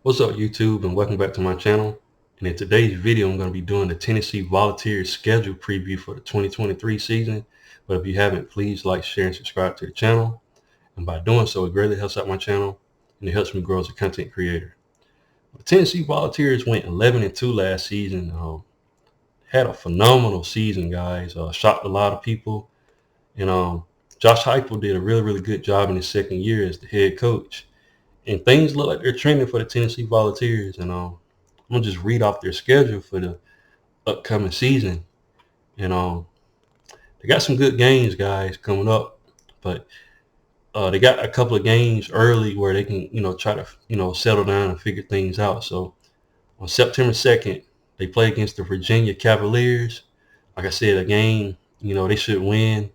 What's up, YouTube, and welcome back to my channel. And in today's video, I'm going to be doing the Tennessee Volunteers schedule preview for the 2023 season. But if you haven't, please like, share, and subscribe to the channel. And by doing so, it greatly helps out my channel and it helps me grow as a content creator. The Tennessee Volunteers went 11-2 last season. Had a phenomenal season, guys. Shocked a lot of people. And Josh Heupel did a really good job in his second year as the head coach. And things look like they're trending for the Tennessee Volunteers. And I'm gonna just read off their schedule for the upcoming season. And they got some good games, guys, coming up. But they got a couple of games early where they can, try to, settle down and figure things out. So on September 2nd, they play against the Virginia Cavaliers. Like I said, a game, they should win.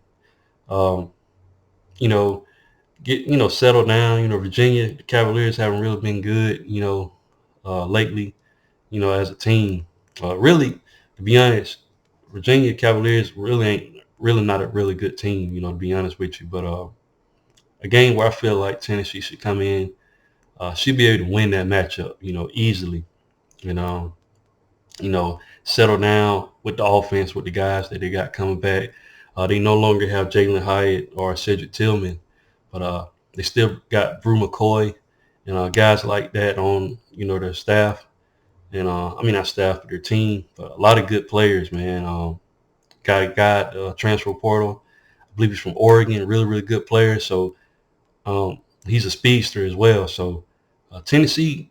Um, you know, get settled down. Virginia the Cavaliers haven't really been good, lately, as a team. Really, to be honest, Virginia Cavaliers really not a really good team, to be honest with you. But a game where I feel like Tennessee should come in, should be able to win that matchup, easily. And settle down with the offense with the guys that they got coming back. They no longer have Jalen Hyatt or Cedric Tillman, but they still got Brew McCoy and guys like that on, their staff. And not staff, but their team. But a lot of good players, man. Got transfer portal. I believe he's from Oregon. Really good player. So he's a speedster as well. So Tennessee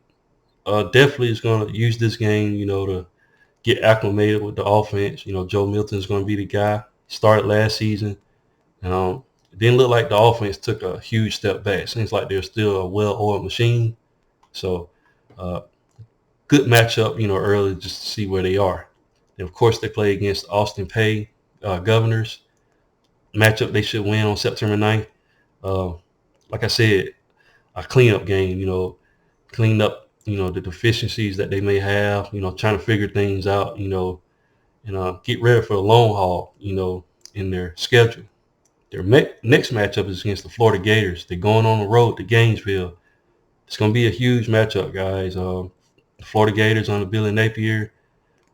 definitely is going to use this game, to get acclimated with the offense. Joe Milton is going to be the guy. Started last season, and it didn't look like the offense took a huge step back. Seems like they're still a well-oiled machine. So good matchup, early just to see where they are. And of course, they play against Austin Peay Governors. Matchup they should win on September 9th. Like I said, a cleanup game, clean up, the deficiencies that they may have, trying to figure things out, and get ready for the long haul, in their schedule. Their next matchup is against the Florida Gators. They're going on the road to Gainesville. It's going to be a huge matchup, guys. The Florida Gators under Billy Napier.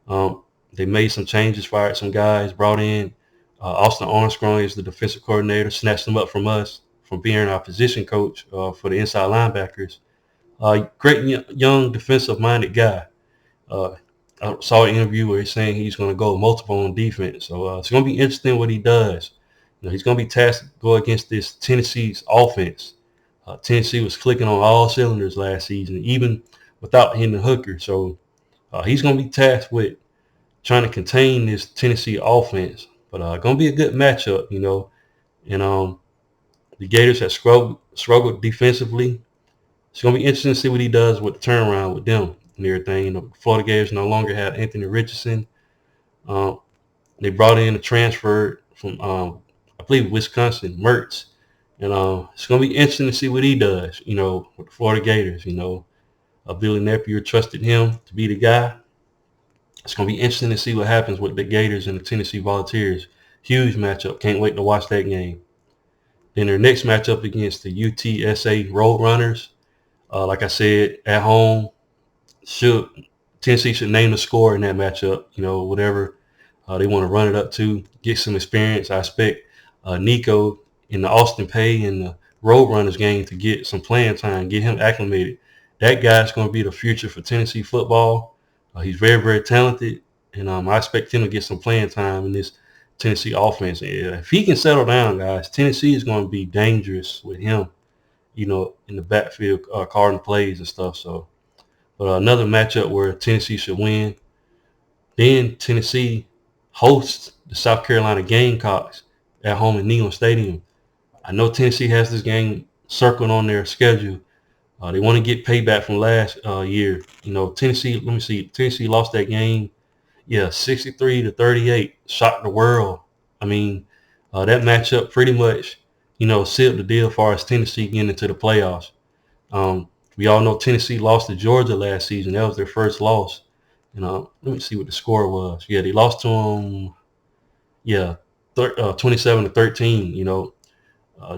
They made some changes, fired some guys, brought in Austin Armstrong as the defensive coordinator, snatched them up from us from being our position coach for the inside linebackers. Great young defensive-minded guy. I saw an interview where he's saying he's going to go multiple on defense. So it's going to be interesting what he does. He's going to be tasked to go against this Tennessee's offense. Tennessee was clicking on all cylinders last season, even without hitting the hooker. So he's going to be tasked with trying to contain this Tennessee offense. But going to be a good matchup, And the Gators have struggled defensively. It's going to be interesting to see what he does with the turnaround with them and everything. The Florida Gators no longer have Anthony Richardson. They brought in a transfer from, I believe, Wisconsin, Mertz. And it's going to be interesting to see what he does, with the Florida Gators. Billy Napier trusted him to be the guy. It's going to be interesting to see what happens with the Gators and the Tennessee Volunteers. Huge matchup. Can't wait to watch that game. Then their next matchup against the UTSA Roadrunners. Like I said, at home, Tennessee should name the score in that matchup, whatever they want to run it up to, get some experience. I expect Nico in the Austin Peay and the Roadrunners game to get some playing time, get him acclimated. That guy's going to be the future for Tennessee football. He's very talented, and I expect him to get some playing time in this Tennessee offense. If he can settle down, guys, Tennessee is going to be dangerous with him, in the backfield, calling plays and stuff. So, but another matchup where Tennessee should win. Then Tennessee hosts the South Carolina Gamecocks at home in Neyland Stadium. I know Tennessee has this game circled on their schedule. They want to get payback from last year. Tennessee, let me see. Tennessee lost that game, 63-38. Shocked the world. I mean, that matchup pretty much, sealed the deal as far as Tennessee getting into the playoffs. We all know Tennessee lost to Georgia last season. That was their first loss. Let me see what the score was. They lost to them, 27-13.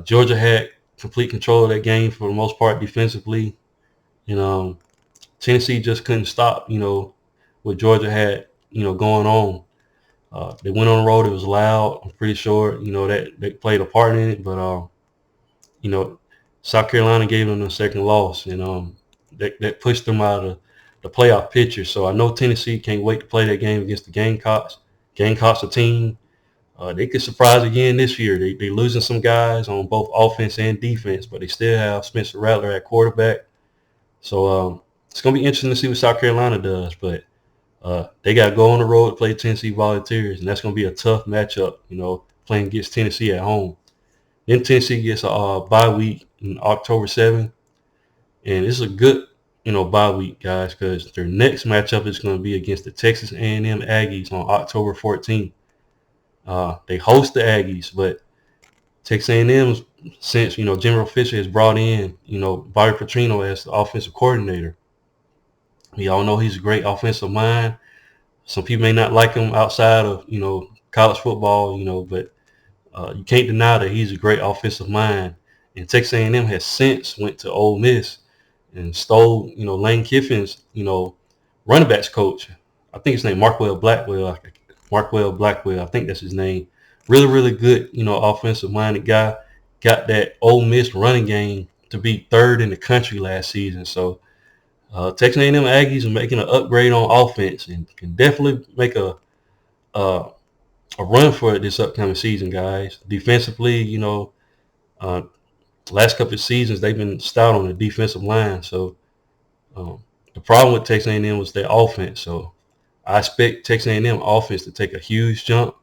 Georgia had complete control of that game for the most part defensively. Tennessee just couldn't stop, what Georgia had, going on. They went on the road. It was loud. I'm pretty sure, that they played a part in it. But, you know, South Carolina gave them a second loss, and that pushed them out of the playoff picture. So I know Tennessee can't wait to play that game against the Gamecocks. Gamecocks, a team they could surprise again this year. They losing some guys on both offense and defense, but they still have Spencer Rattler at quarterback. So it's gonna be interesting to see what South Carolina does. But they got to go on the road to play Tennessee Volunteers, and that's gonna be a tough matchup. Playing against Tennessee at home. Then Tennessee gets a bye week in October 7th, and it's a good bye week, guys, because their next matchup is going to be against the Texas A&M Aggies on October 14th. They host the Aggies, but Texas A&M, since General Fisher has brought in Bobby Petrino as the offensive coordinator. We all know he's a great offensive mind. Some people may not like him outside of college football, but you can't deny that he's a great offensive mind. And Texas A&M has since went to Ole Miss and stole Lane Kiffin's running backs coach. I think his name Markwell Blackwell. I think that's his name. Really, really good, offensive minded guy. Got that Ole Miss running game to be third in the country last season. So Texas A&M Aggies are making an upgrade on offense and can definitely make a run for it this upcoming season, guys. Defensively, last couple of seasons they've been stout on the defensive line. So the problem with Texas A&M was their offense. So I expect Texas A&M offense to take a huge jump.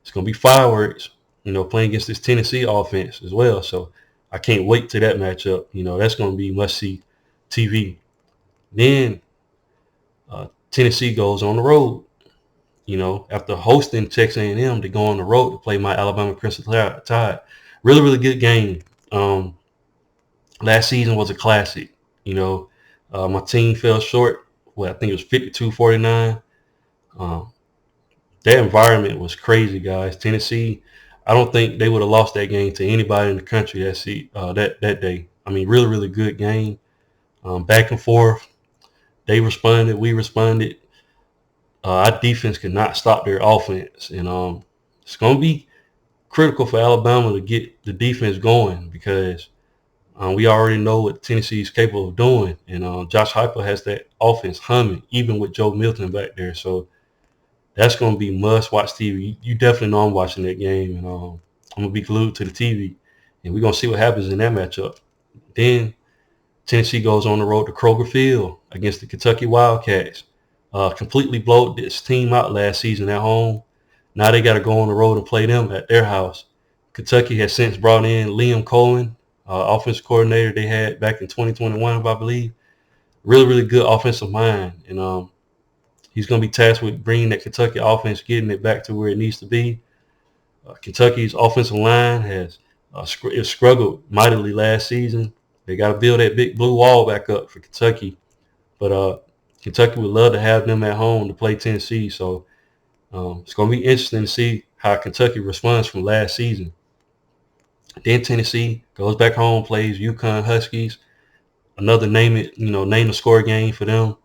It's going to be fireworks, playing against this Tennessee offense as well. So I can't wait to that matchup. That's going to be must-see TV. Then Tennessee goes on the road. After hosting Texas A&M, they go on the road to play my Alabama Crimson Tide. Really, really good game. Last season was a classic. My team fell short. I think it was 52-49. That environment was crazy, guys. Tennessee, I don't think they would have lost that game to anybody in the country that day. I mean, really, really good game. Back and forth. They responded. We responded. Our defense could not stop their offense. And it's going to be critical for Alabama to get the defense going because we already know what Tennessee is capable of doing. And Josh Heupel has that offense humming, even with Joe Milton back there. So that's going to be must-watch TV. You definitely know I'm watching that game. And I'm going to be glued to the TV. And we're going to see what happens in that matchup. Then Tennessee goes on the road to Kroger Field against the Kentucky Wildcats. Completely blowed this team out last season at home. Now they got to go on the road and play them at their house. Kentucky has since brought in Liam Cohen, offensive coordinator they had back in 2021, I believe. Really, really good offensive mind. And he's going to be tasked with bringing that Kentucky offense, getting it back to where it needs to be. Kentucky's offensive line has struggled mightily last season. They got to build that big blue wall back up for Kentucky. But Kentucky would love to have them at home to play Tennessee. So it's going to be interesting to see how Kentucky responds from last season. Then Tennessee goes back home, plays UConn Huskies. Another name the score game for them.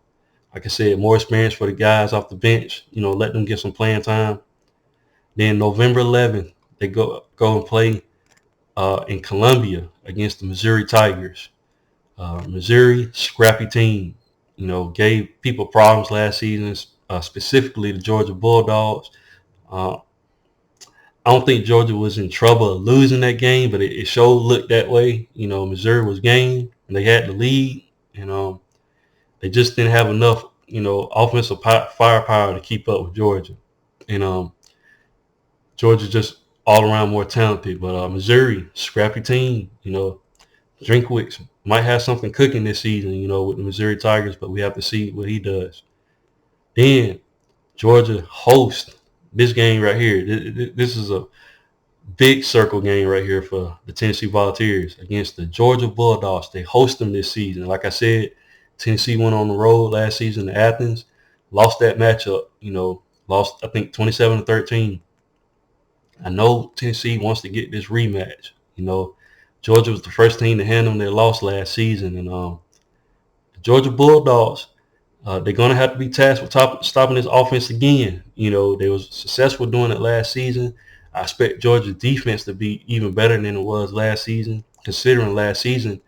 Like I said, more experience for the guys off the bench. Let them get some playing time. Then November 11th, they go and play in Columbia against the Missouri Tigers. Missouri, scrappy team. Gave people problems last season, specifically the Georgia Bulldogs. I don't think Georgia was in trouble of losing that game, but it sure looked that way. Missouri was game, and they had the lead, and they just didn't have enough, offensive firepower to keep up with Georgia. And Georgia just all around more talented, but Missouri, scrappy team. Drinkwitz might have something cooking this season, with the Missouri Tigers, but we have to see what he does. Then Georgia hosts this game right here. This is a big circle game right here for the Tennessee Volunteers against the Georgia Bulldogs. They host them this season. Like I said, Tennessee went on the road last season to Athens, lost that matchup, lost, I think, 27-13. I know Tennessee wants to get this rematch. Georgia was the first team to hand them their loss last season. And the Georgia Bulldogs, They're going to have to be tasked with stopping this offense again. You know, they was successful doing it last season. I expect Georgia's defense to be even better than it was last season, considering last season,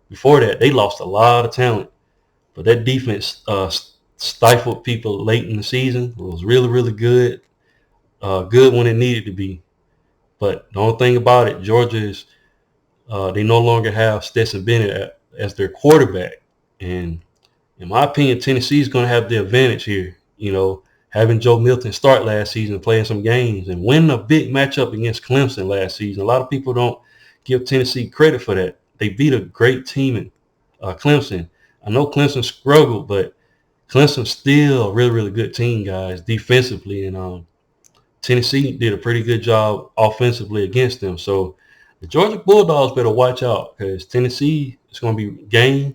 before that, they lost a lot of talent. But that defense stifled people late in the season. It was really, really good. Good when it needed to be. But the only thing about it, Georgia is they no longer have Stetson Bennett as their quarterback. And in my opinion, Tennessee is going to have the advantage here. You know, having Joe Milton start last season, playing some games, and winning a big matchup against Clemson last season. A lot of people don't give Tennessee credit for that. They beat a great team in Clemson. I know Clemson struggled, but Clemson's still a really, really good team, guys, defensively. And Tennessee did a pretty good job offensively against them. So the Georgia Bulldogs better watch out because Tennessee is going to be game.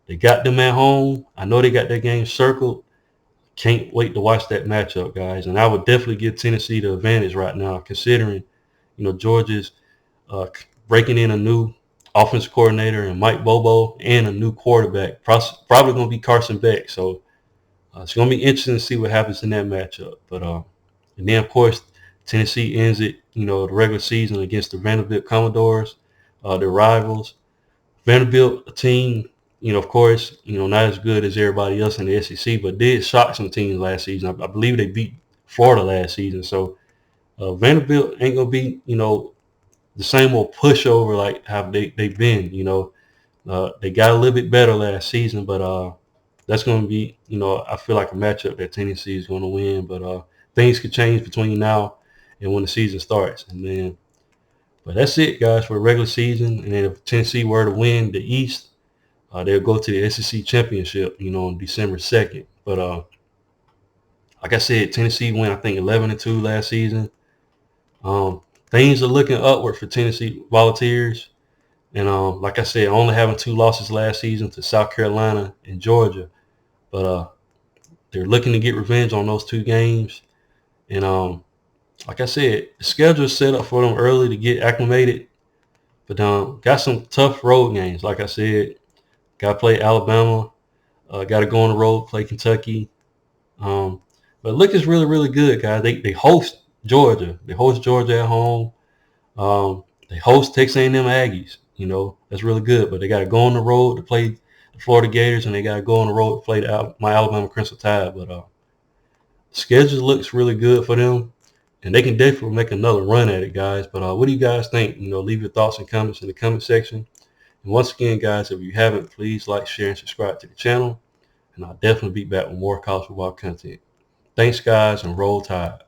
They got them at home. I know they got that game circled. Can't wait to watch that matchup, guys. And I would definitely give Tennessee the advantage right now, considering, you know, Georgia's breaking in a new offensive coordinator and Mike Bobo and a new quarterback. Probably going to be Carson Beck. So it's going to be interesting to see what happens in that matchup. But and then, of course, Tennessee ends it, you know, the regular season against the Vanderbilt Commodores, their rivals. Vanderbilt, a team, you know, of course, you know, not as good as everybody else in the SEC, but did shock some teams last season. I believe they beat Florida last season. So Vanderbilt ain't going to be, you know, the same old pushover like how they've been, you know. They got a little bit better last season, but that's going to be, you know, I feel like a matchup that Tennessee is going to win. But things could change between now and when the season starts. But that's it, guys, for the regular season. And then if Tennessee were to win the East, they'll go to the SEC championship, you know, on December 2nd. But like I said, Tennessee went, I think, 11-2 last season. Things are looking upward for Tennessee Volunteers. And like I said, only having 2 losses last season to South Carolina and Georgia. But they're looking to get revenge on those 2 games. And like I said, the schedule is set up for them early to get acclimated. But got some tough road games. Like I said, got to play Alabama. Got to go on the road, play Kentucky. But look, it's really, really good, guys. They host Georgia. They host Georgia at home. They host Texas A&M Aggies. You know, that's really good. But they got to go on the road to play the Florida Gators, and they got to go on the road to play my Alabama Crimson Tide. But the schedule looks really good for them, and they can definitely make another run at it, guys. But what do you guys think? You know, leave your thoughts and comments in the comment section. And once again, guys, if you haven't, please like, share, and subscribe to the channel. And I'll definitely be back with more college football content. Thanks, guys, and roll tide.